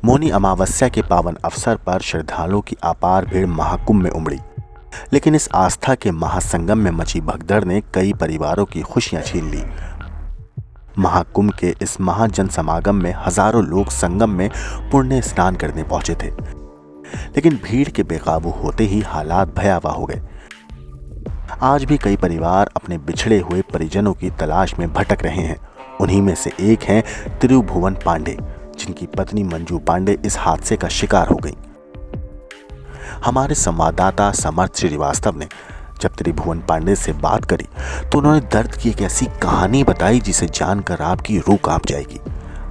मौनी अमावस्या के पावन अवसर पर श्रद्धालुओं की अपार भीड़ महाकुंभ में उमड़ी। लेकिन इस आस्था के महासंगम में मची भगदड़ ने कई परिवारों की खुशियां छीन ली। महाकुंभ के इस महाजन समागम में हजारों लोग संगम में पुण्य स्नान करने पहुंचे थे, लेकिन भीड़ के बेकाबू होते ही हालात भयावह हो गए। आज भी कई परिवार अपने बिछड़े हुए परिजनों की तलाश में भटक रहे हैं। उन्हीं में से एक हैं त्रिभुवन पांडे, जिनकी पत्नी मंजू पांडे इस हादसे का शिकार हो गई। हमारे संवाददाता समर्थ श्रीवास्तव ने जब त्रिभुवन पांडे से बात करी तो उन्होंने दर्द की एक ऐसी कहानी बताई जिसे जानकर आपकी रूह कांप जाएगी,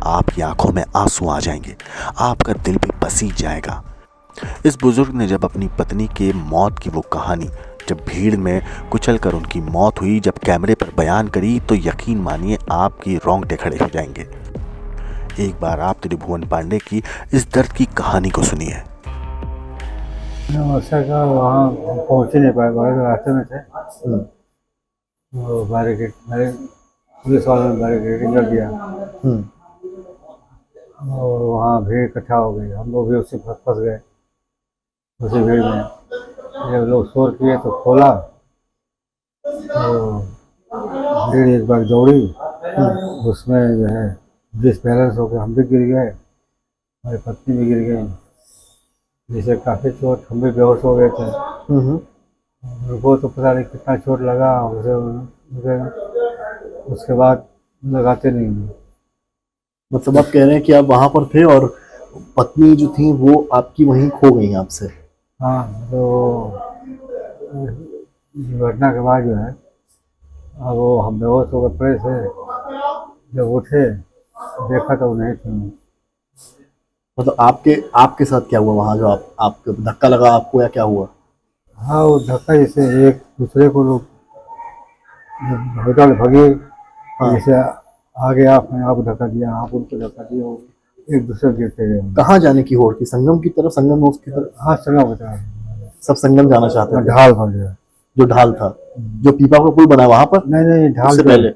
आपकी आंखों में आंसू आ जाएंगे, आपका दिल भी पसीज जाएगा। इस बुजुर्ग ने जब अपनी पत्नी के मौत की वो कहानी, जब भीड़ में कुचलकर उनकी मौत हुई, जब कैमरे पर बयान करी, तो यकीन मानिए आपकी रोंगटे खड़े हो जाएंगे। एक बार आप त्रिभुवन पांडे की इस दर्द की कहानी को सुनिए। अवसर का वहाँ पहुँच नहीं पाए, बड़े रास्ते में थे। वो बैरिकेड मेरे पुलिस वालों ने बैरिकेडिंग कर दिया और वहाँ भीड़ इकट्ठा हो गई। हम लोग भी उसी फंस गए उसी भीड़ में। जब लोग शोर किए तो खोला तो भीड़ एक बार दौड़ी, उसमें जो है डिसबैलेंस हो गया, हम भी गिर गए, हमारी पत्नी भी गिर गई, जिसे काफ़ी चोट, हम भी बेहोश हो गए थे। उनको तो पता नहीं कितना चोट लगा उसे उसके बाद लगाते नहीं। मतलब आप कह रहे हैं कि आप वहाँ पर थे और पत्नी जो थी वो आपकी वहीं खो गई आपसे? हाँ, तो घटना के बाद जो है अब वो हम बेहोश हो गए पड़े थे। जब उठे देखा तो नहीं थे। मतलब आपके साथ क्या हुआ वहाँ, जो आपको धक्का लगा आपको, या क्या हुआ? हाँ, वो धक्का जैसे एक दूसरे को लोग होटल भगे। हाँ। जैसे आगे आपने आपको धक्का दिया, आप उनको धक्का दिया, वो एक दूसरे गिरते गए। कहाँ जाने की होड़ थी? संगम की तरफ, संगम में उसकी तरफ? हाँ, संगम बता रहे, सब संगम जाना चाहते थे। ढाल भर गया, जो ढाल था, जो पीपा का पुल बना वहाँ पर? नहीं, ढाल उससे पहले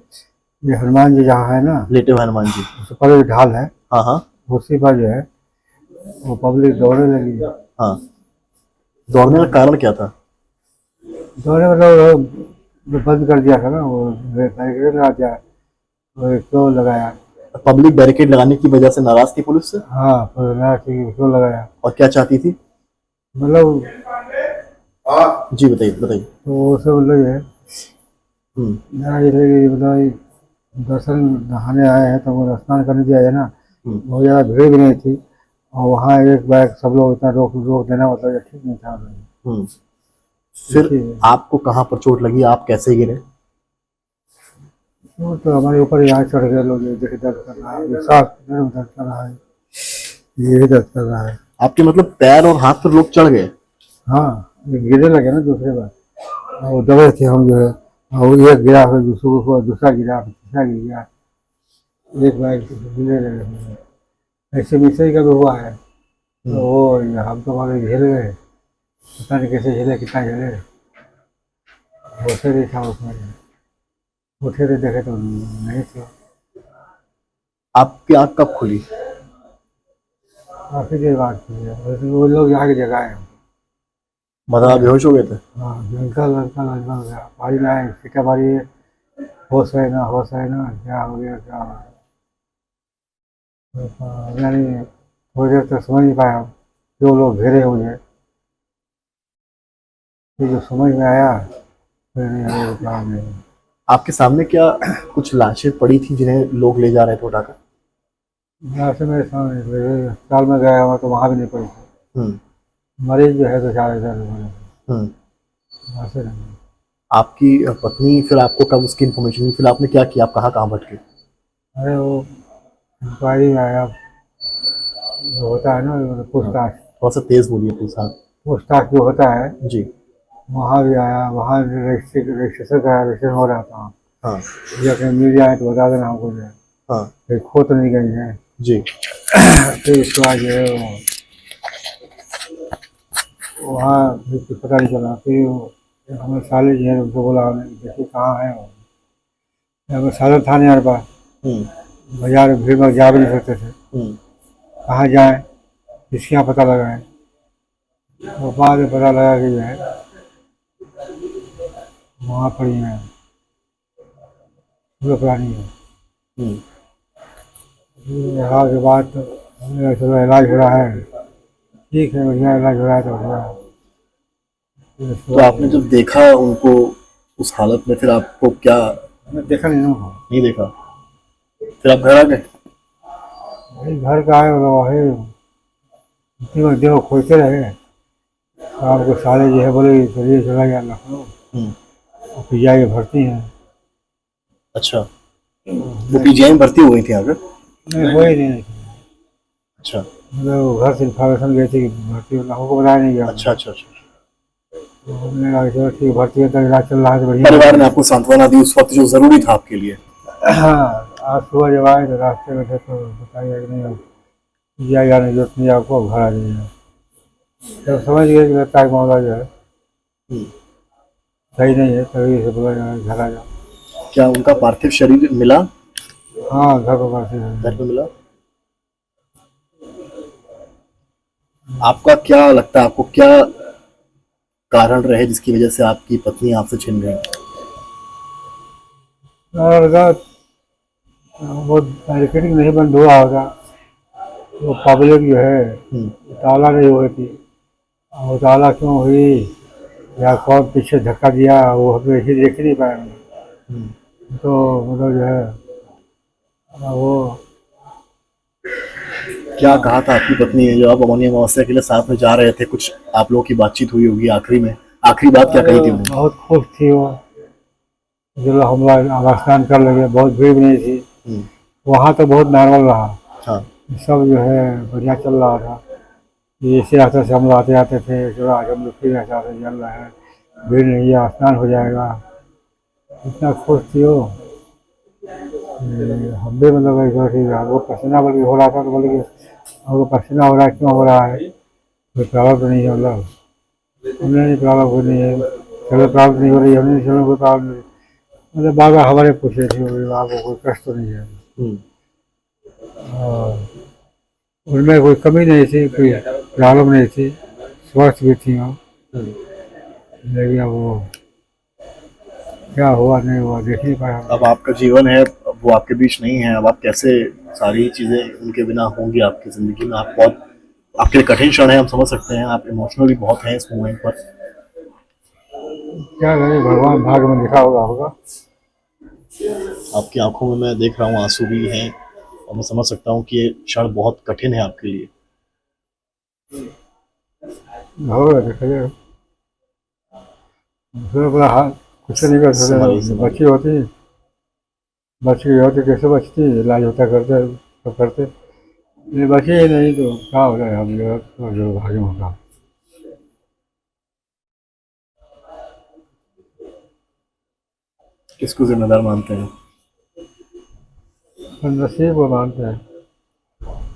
ये हनुमान जी जहाँ है ना, लेटे हुए हनुमान जी, उससे पहले ढाल है। हाँ, उसी पर जो है वो पब्लिक दौड़ने लगी। हाँ। दौड़ने का कारण क्या था? दौड़ने मतलब बंद कर दिया था ना, वो बैरिकेड लगा दिया, वो क्यों लगाया? पब्लिक बैरिकेड लगाने की वजह से नाराज थी पुलिस से? हाँ, क्यों लगाया? और क्या चाहती थी? मतलब जी बताइए। तो उसे मतलब ये मतलब दर्शन नहाने आए हैं तो वो स्नान करने दिया है ना, बहुत ज़्यादा भीड़ भी नहीं थी और वहाँ एक बैग सब लोग इतना रोक देना मतलब ठीक नहीं था। फिर आपको कहाँ पर चोट लगी, आप कैसे गिरे? तो हमारे ऊपर यहाँ चढ़ गए लोग, देखे दर्द कर रहा है, दर्द कर रहा है, ये दर्द कर रहा है। आपके मतलब पैर और हाथ पर लोग चढ़ गए? हाँ, गिरने लगे ना दूसरे बार, वो दबे थे हम जो है, और एक गिरा, फिर दूसरा गिरा, फिर तीसरा गिर गया, एक बार गिरने लगे। ऐसे मिसरी का भी हुआ है। तो वो हम तो वहाँ झेल गए, पता नहीं कैसे झेले, कितना झेले, होते नहीं था उसमें। उठे थे देखे तो नहीं थे। आपकी आँख कब खुली? काफ़ी देर बाद खुली है, वो लोग यहाँ की जगह है। मतलब आप बेहोश हो गए थे? हाँ, लड़का गया, भारी लाए, सीटा भारी, होश है ना, क्या हो गया, क्या हो गया। यानी थोड़ी देर तक समझ नहीं पाया, जो लोग घेरे मुझे, फिर जो समझ में आया फिर नहीं। आपके सामने क्या कुछ लाशें पड़ी थी जिन्हें लोग ले जा रहे थे उठाकर? से मेरे सामने अस्पताल में गया हुआ तो वहाँ भी नहीं पड़ी थी। मरीज जो है तो 4,000 वहाँ से नहीं। आपकी पत्नी, फिर आपको कब उसकी इन्फॉर्मेशन मिली? फिर आपने क्या किया? आप कहाँ भटके? अरे वो इंक्वायरी में आया, जो होता है ना पूछताछ, थोड़ा सा तेज बोलिए प्लीज। हाँ, पूछताछ जो होता है जी। वहाँ भी आया, वहाँ रजिस्ट्रेशन कराया, रजिस्ट्रेशन हो रहा था। हाँ ये कहीं मिल जाए तो बता देना हमको जो है। हाँ फिर खो तो नहीं गई है जी। फिर इसके बाद जो है वहाँ भी कुछ पता नहीं चला। फिर हमें साले जी है, उनको बोला हमने, देखिए कहाँ है वो। हमें साले थाने आने पास बाजार भीड़ में जा भी नहीं सकते थे, कहाँ जाए। इसके यहाँ पता लगा है। तो बाद में पता लगा कि जो है वहाँ पड़ी हैं पूरे प्राणी है। हम्म। यहाँ के बाद तो हमने चलो इलाज हो रहा है, ठीक है, बढ़िया इलाज हो रहा है तो हो रहा है। तो आपने जब देखा उनको उस हालत में, फिर आपको क्या? हमने देखा नहीं ना, नहीं देखा, फिर आप घर आ गए? वही घर का है, वो वही देखो खोजते रहे। शाम को साले जो है बोले चलिए चला गया लखनऊ, और फिर जाके भर्ती हैं। अच्छा, वो पीजीआई में भर्ती हो गई थी आगे? नहीं वही नहीं, अच्छा मतलब घर से इन्फॉर्मेशन गई थी कि भर्ती हो, हमको बताया नहीं गया। अच्छा अच्छा अच्छा। तो हमने कहा चलो ठीक है, भर्ती है तो इलाज चल रहा है तो बढ़िया। परिवार ने आपको सांत्वना दी उस वक्त जो जरूरी था आपके लिए? हाँ, आज सुबह जब आए तो रास्ते में थे तो बताइए कि नहीं या जाने की जरूरत नहीं आपको, घर आ जाइए। जब समझ गए कि लगता है मामला जो है सही नहीं है, तभी से बोला घर आ जाओ। क्या उनका पार्थिव शरीर मिला? हाँ, घर पर भर्ती है। घर पे मिला। आपका क्या लगता है, आपको क्या कारण रहे जिसकी वजह से आपकी पत्नी आपसे छिन गई? और अगर वो बैरिकेडिंग नहीं बंद हुआ होगा, वो पब्लिक जो है ताला नहीं हुई थी, वो ताला क्यों हुई या कौन पीछे धक्का दिया वो हमें ऐसे देख ही नहीं पाए। तो मतलब जो है वो क्या कहा था आपकी पत्नी ने जब आप अमोनी अमावस्या के लिए साथ में जा रहे थे? कुछ आप लोगों की बातचीत हुई होगी आखिरी में, आखिरी बात क्या कही थी उन्होंने? बहुत खुश थी वो, चलो हम लोग स्नान कर लगे, बहुत भीड़ भी नहीं थी वहाँ, तो बहुत नॉर्मल रहा। हाँ। सब जो है बढ़िया चल रहा था। इसी रास्ते से हम लोग आते आते थे, चलो आज हम लोग फिर ऐसा चल रहा है, भीड़ नहीं है, स्नान हो जाएगा। इतना खुश थी वो, हम भी मतलब ऐसा ठीक है। वो पसीना बल्कि हो रहा था तो बोले कि हमको पसीना हो रहा है, क्यों हो रहा है, कोई प्रॉब्लम तो नहीं है? मतलब हमने नहीं, प्रॉब्लम कोई नहीं है, चलो प्रॉब्लम नहीं हो रही, हमने चलो कोई प्रॉब्लम नहीं। मतलब बार बार हमारे पूछे थे आपको कोई कष्ट तो नहीं है? और उनमें कोई कमी नहीं थी, कोई प्रॉब्लम नहीं थी, स्वस्थ भी थी वो। लेकिन अब वो क्या हुआ नहीं हुआ देख नहीं पाया। अब आपका जीवन है, अब वो आपके बीच नहीं है, अब आप कैसे सारी चीजें उनके बिना होंगी आपकी जिंदगी में? आप बहुत, आपके लिए कठिन क्षण है, हम समझ सकते हैं, आप इमोशनली बहुत हैं इस मोमेंट पर। क्या करें, भगवान भाग्य में लिखा होगा। आपकी आंखों में मैं देख रहा हूँ आंसू भी हैं, और मैं समझ सकता हूँ कि ये क्षण बहुत कठिन है आपके लिए। होगा देखिए, अपना हाथ कुछ नहीं कर सकते। बच्ची होती, बच्ची होती कैसे बचती, इलाज होता करते तो करते, ये बची ही नहीं तो क्या हो रहा है हम लोग जो भाग्य होगा। किसको जिम्मेदार मानते हैं? नसीब को मानते हैं,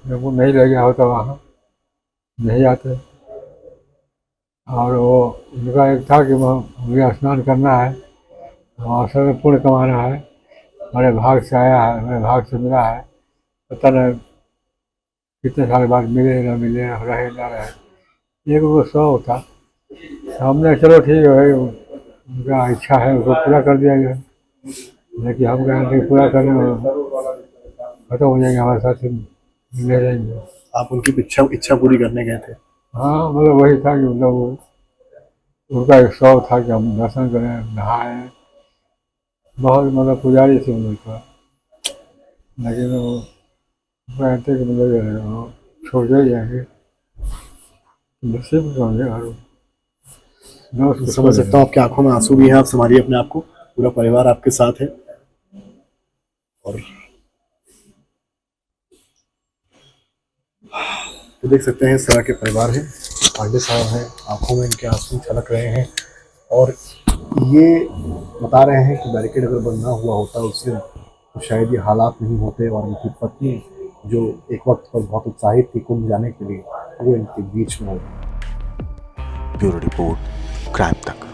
जब वो नहीं लगे होता वहाँ नहीं आते। और वो उनका एक था कि मुझे स्नान करना है, वहाँ से पुण्य कमाना है, हमारे भाग से आया है, हमारे भाग से मिला है, पता नहीं कितने साल बाद मिले ना मिले, रहे ना रहे। एक वो शौक था, हमने चलो ठीक है भाई उनका इच्छा है उसको पूरा कर दिया गया, लेकिन हम कहें कि पूरा करने में खत्म हो जाएंगे, हमारे साथ ही मिले रहेंगे। आप उनकी इच्छा पूरी करने गए थे? हाँ, मतलब वही था कि मतलब उनका एक शौक था कि हम दर्शन करें, नहाएं। बहुत मतलब पुजारी थे उनका, लेकिन वो कहते कि मतलब छोड़ जाएंगे, नसीब समझे और समझ सकता हूँ, आपकी आंखों में आंसू भी हैं, आप संभालिए अपने आप को, पूरा परिवार आपके साथ है। और तो देख सकते हैं इस तरह के परिवार हैं, पांडे साहब हैं, आंखों में इनके आंसू छलक रहे हैं, और ये बता रहे हैं कि बैरिकेड अगर बंद ना हुआ होता उस दिन तो शायद ये हालात नहीं होते, और उनकी पत्नी जो एक वक्त पर बहुत उत्साहित थी कुंभ जाने के लिए, वो इनके बीच में होती। ब्यूरो रिपोर्ट, क्राइम तक।